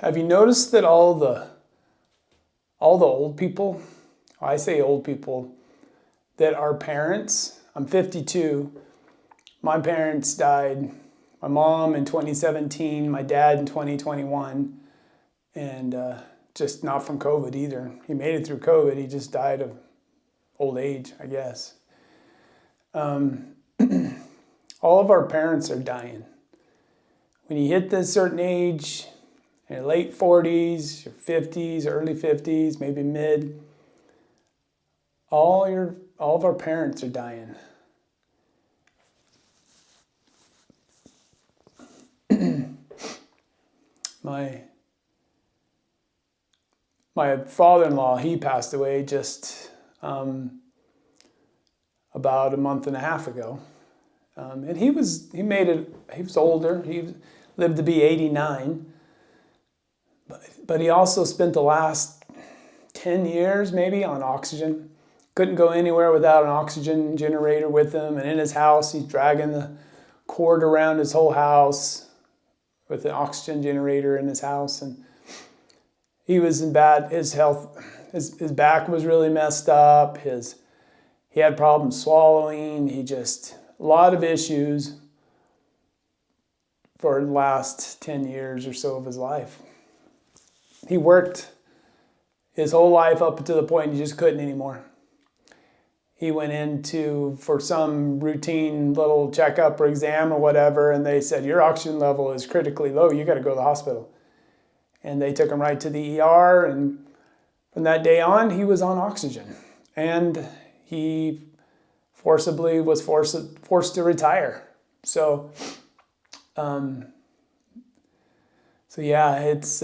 Have you noticed that all the old people, I say old people, that are parents? I'm 52. My parents died. My mom in 2017, my dad in 2021, and just not from COVID either. He made it through COVID. He just died of old age, I guess. All of our parents are dying. When you hit this certain age, in your late 40s, your 50s, early 50s, maybe mid, all of our parents are dying. My father-in-law, he passed away just about a month and a half ago. And he was older. He lived to be 89. But he also spent the last 10 years maybe on oxygen. Couldn't go anywhere without an oxygen generator with him. And in his house, he's dragging the cord around his whole house with an oxygen generator in his house. And he was in bad, his health, his back was really messed up. He had problems swallowing. A lot of issues for the last 10 years or so of his life. He worked his whole life up to the point he just couldn't anymore. He went for some routine little checkup or exam or whatever, and they said, your oxygen level is critically low. You got to go to the hospital. And they took him right to the ER, and from that day on, he was on oxygen. And he forcibly was forced to retire. So yeah, it's...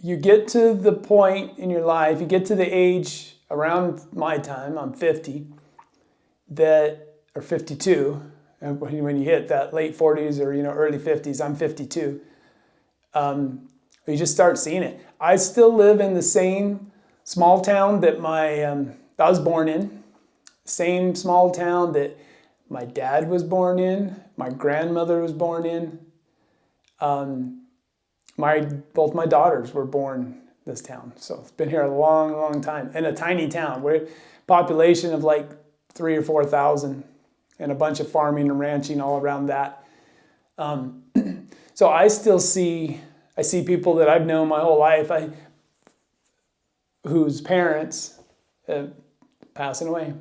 you get to the point in your life, you get to the age around my time, I'm 50, or 52, and when you hit that late 40s or early 50s, I'm 52, you just start seeing it. I still live in the same small town that I was born in, same small town that my dad was born in, my grandmother was born in. Both my daughters were born in this town. So it's been here a long, long time. In a tiny town. We're a population of like 3,000 or 4,000 and a bunch of farming and ranching all around that. So I see people that I've known my whole life whose parents passing away.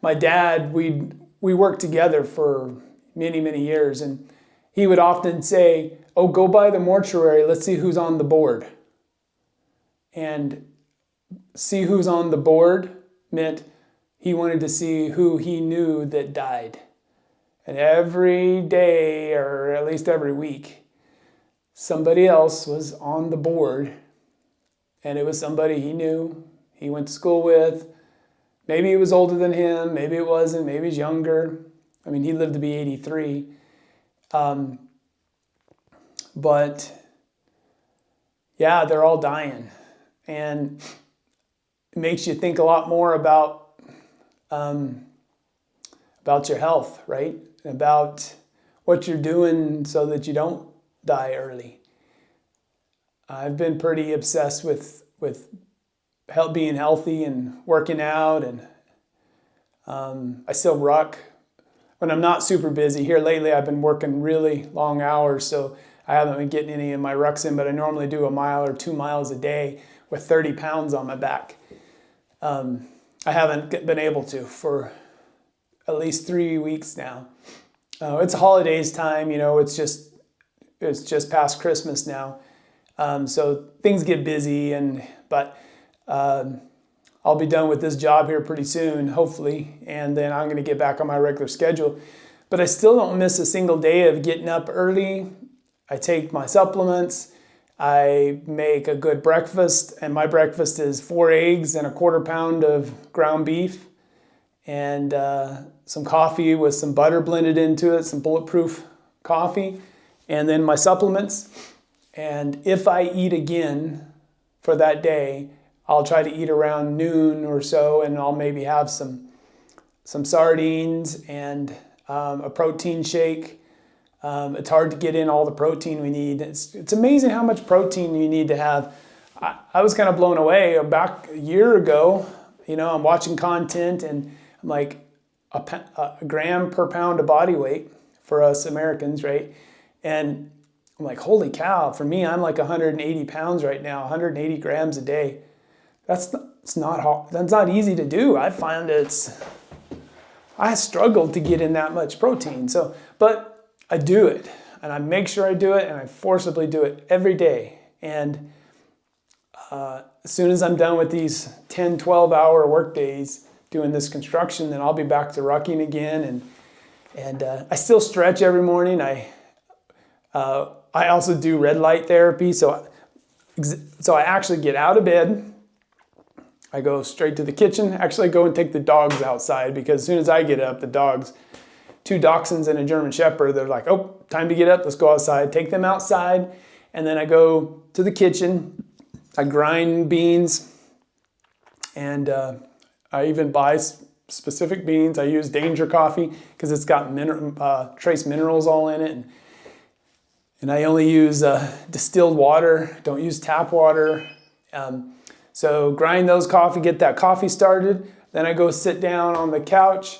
My dad, we worked together for many, many years, and he would often say, oh, go by the mortuary, let's see who's on the board. And see who's on the board meant he wanted to see who he knew that died. And every day, or at least every week, somebody else was on the board, and it was somebody he knew, he went to school with. Maybe he was older than him, maybe it wasn't, maybe he's younger. I mean, he lived to be 83. But yeah, they're all dying, and it makes you think a lot more about your health, right? About what you're doing so that you don't die early. I've been pretty obsessed with being healthy and working out, and I still ruck when I'm not super busy. Here lately, I've been working really long hours, so I haven't been getting any of my rucks in, but I normally do 1 mile or 2 miles a day with 30 pounds on my back. I haven't been able to for at least 3 weeks now. It's holidays time, it's just past Christmas now. So things get busy, but I'll be done with this job here pretty soon, hopefully, and then I'm going to get back on my regular schedule. But I still don't miss a single day of getting up early. I take my supplements, I make a good breakfast, and my breakfast is 4 eggs and a 1/4 pound of ground beef, and some coffee with some butter blended into it, some bulletproof coffee, and then my supplements. And if I eat again for that day, I'll try to eat around noon or so, and I'll maybe have some sardines and a protein shake. It's hard to get in all the protein we need. It's amazing how much protein you need to have. I was kind of blown away. Back a year ago, I'm watching content and I'm like a gram per pound of body weight for us Americans, right? And I'm like, holy cow, for me, I'm like 180 pounds right now, 180 grams a day. That's not hard. That's not easy to do. I find I struggled to get in that much protein. But I do it, and I make sure I do it, and I forcibly do it every day. And as soon as I'm done with these 10, 12-hour work days doing this construction, then I'll be back to rucking again. And I still stretch every morning. I also do red light therapy. So I actually get out of bed. I go straight to the kitchen. Actually, I go and take the dogs outside because as soon as I get up, the dogs, 2 dachshunds and a German Shepherd, they're like, oh, time to get up. Let's go outside. Take them outside. And then I go to the kitchen. I grind beans. And I even buy specific beans. I use Danger Coffee because it's got trace minerals all in it. And I only use distilled water. Don't use tap water. So grind those coffee, get that coffee started. Then I go sit down on the couch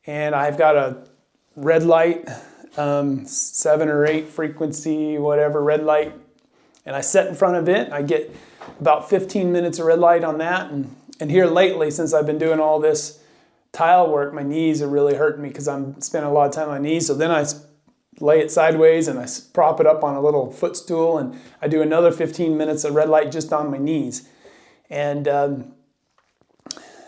and I've got a red light, 7 or 8 frequency, whatever, red light. And I sit in front of it. I get about 15 minutes of red light on that. And here lately, since I've been doing all this tile work, my knees are really hurting me because I'm spending a lot of time on my knees. So then I lay it sideways and I prop it up on a little footstool and I do another 15 minutes of red light just on my knees. And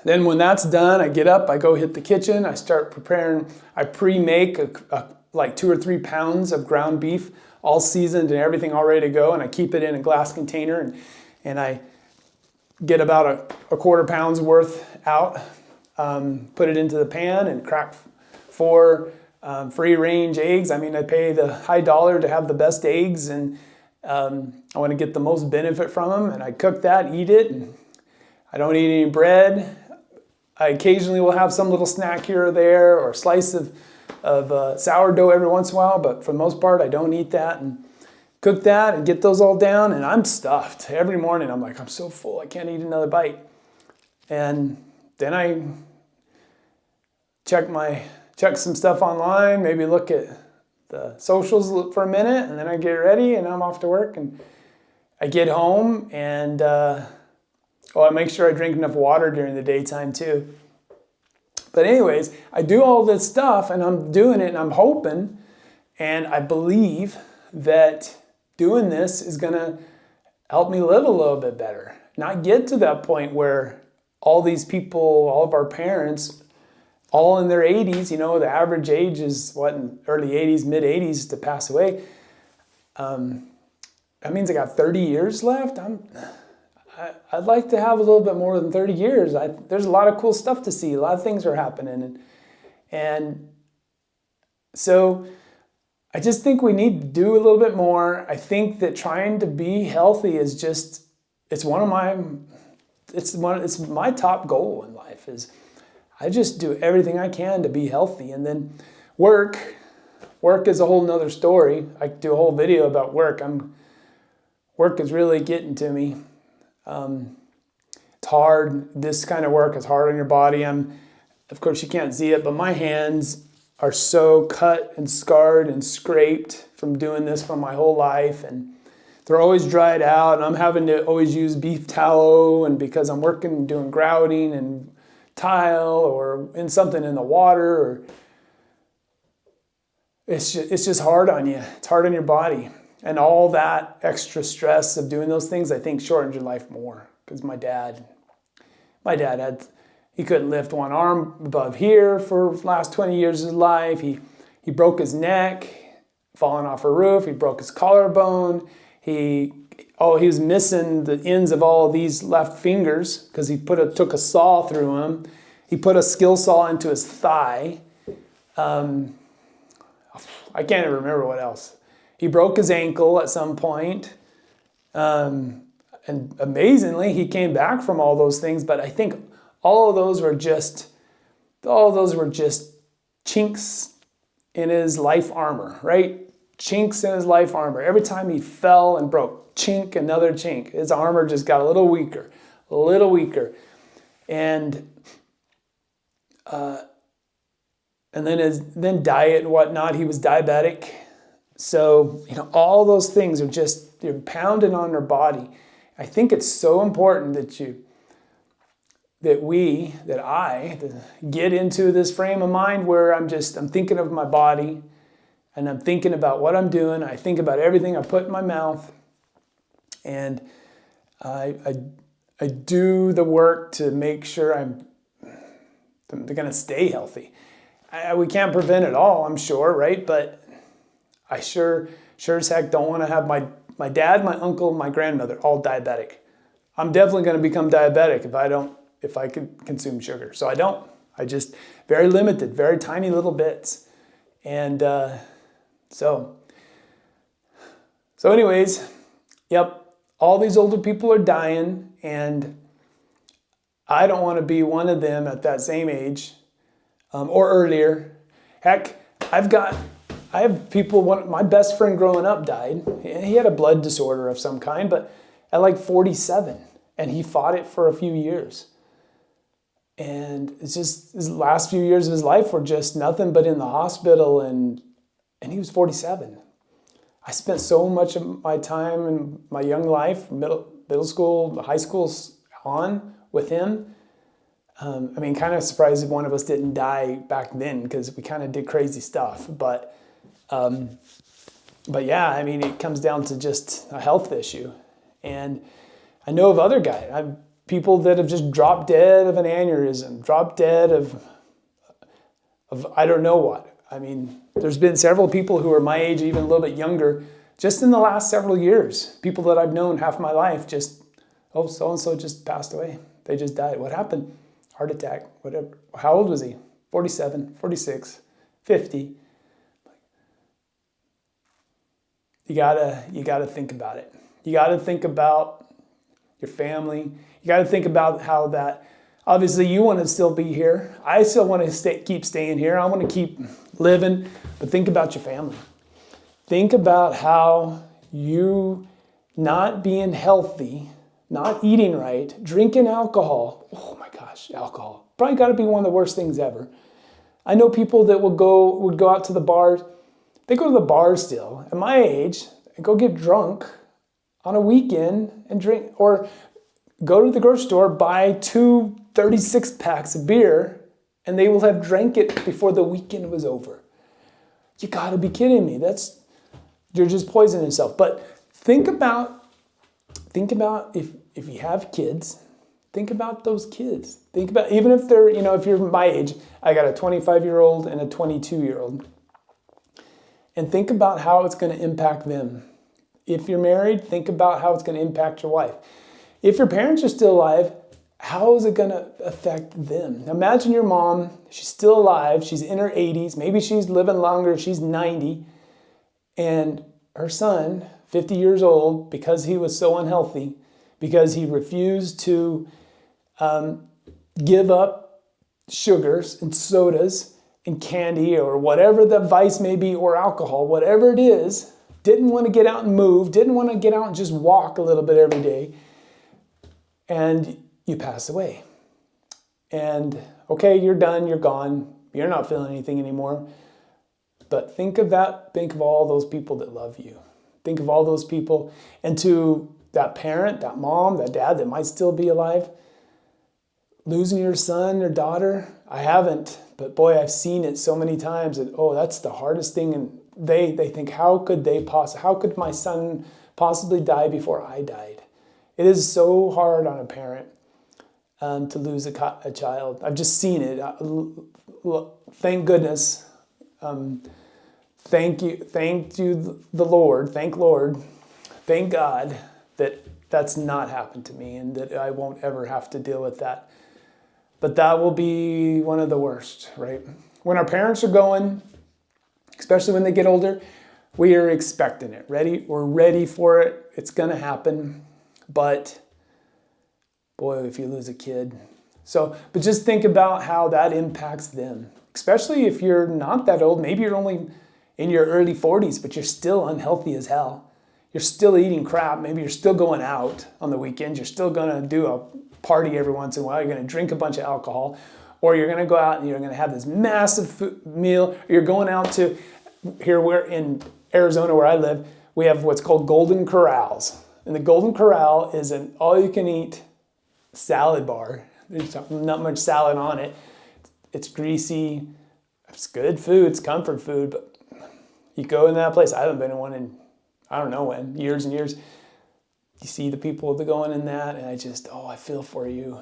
then when that's done, I get up, I go hit the kitchen, I start preparing, I pre-make like 2 or 3 pounds of ground beef, all seasoned and everything all ready to go, and I keep it in a glass container, and I get about a quarter pound's worth out, put it into the pan and crack 4 free-range eggs. I mean, I pay the high dollar to have the best eggs, and I want to get the most benefit from them, and I cook that, eat it, and I don't eat any bread. I occasionally will have some little snack here or there, or a slice of sourdough every once in a while, but for the most part, I don't eat that, and cook that, and get those all down, and I'm stuffed. Every morning, I'm like, I'm so full, I can't eat another bite. And then I check some stuff online, maybe look at the socials for a minute, and then I get ready and I'm off to work, and I get home and I make sure I drink enough water during the daytime too. But anyways, I do all this stuff and I'm doing it and I'm hoping and I believe that doing this is going to help me live a little bit better. Not get to that point where all these people, all of our parents, all in their 80s, the average age is in early 80s, mid 80s to pass away. That means I got 30 years left. I'd like to have a little bit more than 30 years. There's a lot of cool stuff to see. A lot of things are happening. And so I just think we need to do a little bit more. I think that trying to be healthy is it's my top goal in life is I just do everything I can to be healthy. And then work is a whole nother story. I could do a whole video about work. Work is really getting to me. It's hard. This kind of work is hard on your body. Of course you can't see it, but my hands are so cut and scarred and scraped from doing this for my whole life. And they're always dried out. And I'm having to always use beef tallow. And because I'm working, doing grouting and tile or in something in the water, or it's just hard on you. It's hard on your body. And all that extra stress of doing those things, I think, shortens your life more. Because my dad he couldn't lift one arm above here for the last 20 years of his life. He broke his neck, falling off a roof. He broke his collarbone. He was missing the ends of all of these left fingers because he took a saw through him. He put a skill saw into his thigh. I can't even remember what else. He broke his ankle at some point. And amazingly, he came back from all those things. But I think all of those were just chinks in his life armor, right? chinks in his life armor. Every time he fell and broke, chink, another chink. His armor just got a little weaker, a little weaker. And then diet and whatnot. He was diabetic. So, all those things are just, they're pounding on their body. I think it's so important that I get into this frame of mind where I'm thinking of my body and I'm thinking about what I'm doing. I think about everything I put in my mouth, and I do the work to make sure I'm going to stay healthy. We can't prevent it all, I'm sure, right? But I sure as heck don't want to have my dad, my uncle, my grandmother all diabetic. I'm definitely going to become diabetic if I could consume sugar. So I don't. I just very limited, very tiny little bits. And so anyways, yep. All these older people are dying, and I don't want to be one of them at that same age or earlier. Heck, I have people, my best friend growing up died. He had a blood disorder of some kind, but at like 47, and he fought it for a few years. And it's just his last few years of his life were just nothing but in the hospital, and he was 47. I spent so much of my time in my young life, middle school, high school on with him. Kind of surprised if one of us didn't die back then, because we kind of did crazy stuff. But yeah, it comes down to just a health issue. And I know of other guys, people that have just dropped dead of an aneurysm, dropped dead of I don't know what. There's been several people who are my age, even a little bit younger, just in the last several years. People that I've known half my life, so-and-so just passed away. They just died. What happened? Heart attack, whatever. How old was he? 47, 46, 50. You gotta think about it. You gotta think about your family. You gotta think about how that, obviously you want to still be here. I still want to keep staying here. I want to keep living, but think about your family. Think about how you not being healthy, not eating right, drinking alcohol. Oh my gosh, alcohol. Probably got to be one of the worst things ever. I know people that would go out to the bars. They go to the bar still, at my age, and go get drunk on a weekend and drink, or go to the grocery store, buy 2 36 packs of beer, and they will have drank it before the weekend was over. You gotta be kidding me. You're just poisoning yourself. But think about if you have kids, think about those kids. Think about, even if they're, if you're my age, I got a 25-year-old and a 22-year-old. And think about how it's going to impact them. If you're married, think about how it's going to impact your wife. If your parents are still alive, how is it going to affect them? Now imagine your mom, she's still alive, she's in her 80s, maybe she's living longer, she's 90, and her son, 50 years old, because he was so unhealthy, because he refused to give up sugars and sodas and candy or whatever the vice may be, or alcohol, whatever it is, didn't want to get out and move, didn't want to get out and just walk a little bit every day, and you pass away. And okay, you're done, you're gone, you're not feeling anything anymore. But think of that, think of all those people that love you. Think of all those people, and to that parent, that mom, that dad that might still be alive, losing your son or daughter. I haven't, but boy, I've seen it so many times that, that's the hardest thing. And they think, how could my son possibly die before I died? It is so hard on a parent to lose a child. I've just seen it. Thank goodness. Thank you, the Lord. Thank God that that's not happened to me, and that I won't ever have to deal with that. But that will be one of the worst, right? When our parents are going, especially when they get older, we are expecting it. We're ready for it. It's going to happen. But boy, if you lose a kid. But just think about how that impacts them. Especially if you're not that old. Maybe you're only in your early 40s, but you're still unhealthy as hell. You're still eating crap. Maybe you're still going out on the weekends. You're still going to do a party every once in a while. You're going to drink a bunch of alcohol, or you're going to go out and you're going to have this massive meal. Or you're going out to, here we're in Arizona where I live, we have what's called Golden Corrals. And the Golden Corral is an all-you-can-eat salad bar. There's not much salad on it. It's greasy. It's good food. It's comfort food. But you go in that place. I haven't been in one in, I don't know when, years and years. You see the people that going in that, and I feel for you.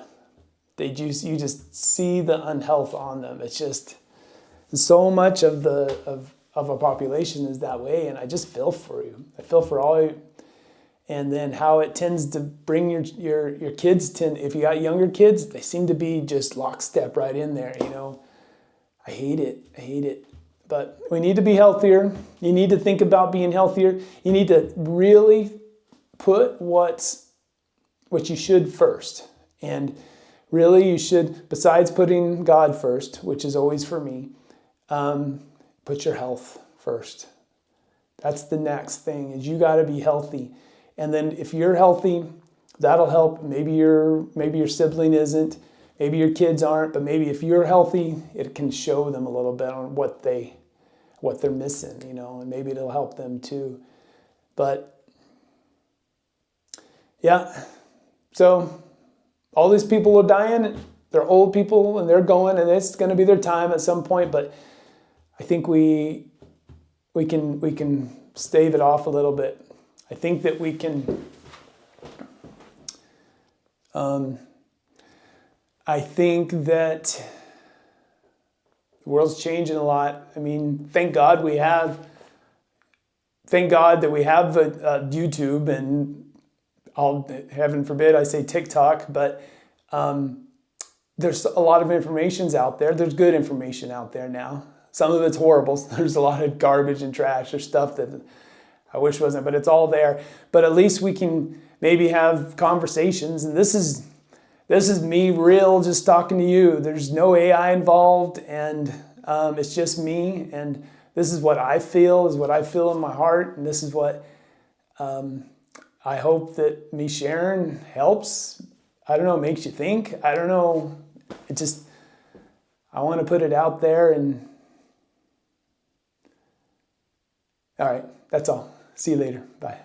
You just see the unhealth on them. It's just so much of a population is that way, and I just feel for you. I feel for all you. And then how it tends to bring your kids if you got younger kids, they seem to be just lockstep right in there, I hate it. But we need to be healthier. You need to think about being healthier. You need to really put what you should first. And really you should, besides putting God first, which is always for me, put your health first. That's the next thing, is you got to be healthy. And then if you're healthy, that'll help. Maybe your sibling isn't, maybe your kids aren't, but maybe if you're healthy, it can show them a little bit on what they're missing, and maybe it'll help them too. But yeah, so all these people are dying. They're old people and they're going, and it's going to be their time at some point. But I think we can stave it off a little bit. I think that we can. I think that the world's changing a lot. I mean, thank God that we have a YouTube, and heaven forbid I say TikTok, but there's a lot of information's out there. There's good information out there now. Some of it's horrible. There's a lot of garbage and trash. There's stuff that I wish wasn't, but it's all there. But at least we can maybe have conversations. And this is me real, just talking to you. There's no AI involved, and it's just me. And this is what I feel, in my heart. And this is what I hope that me sharing helps. I don't know, makes you think. I don't know. I want to put it out there. And all right, that's all. See you later. Bye.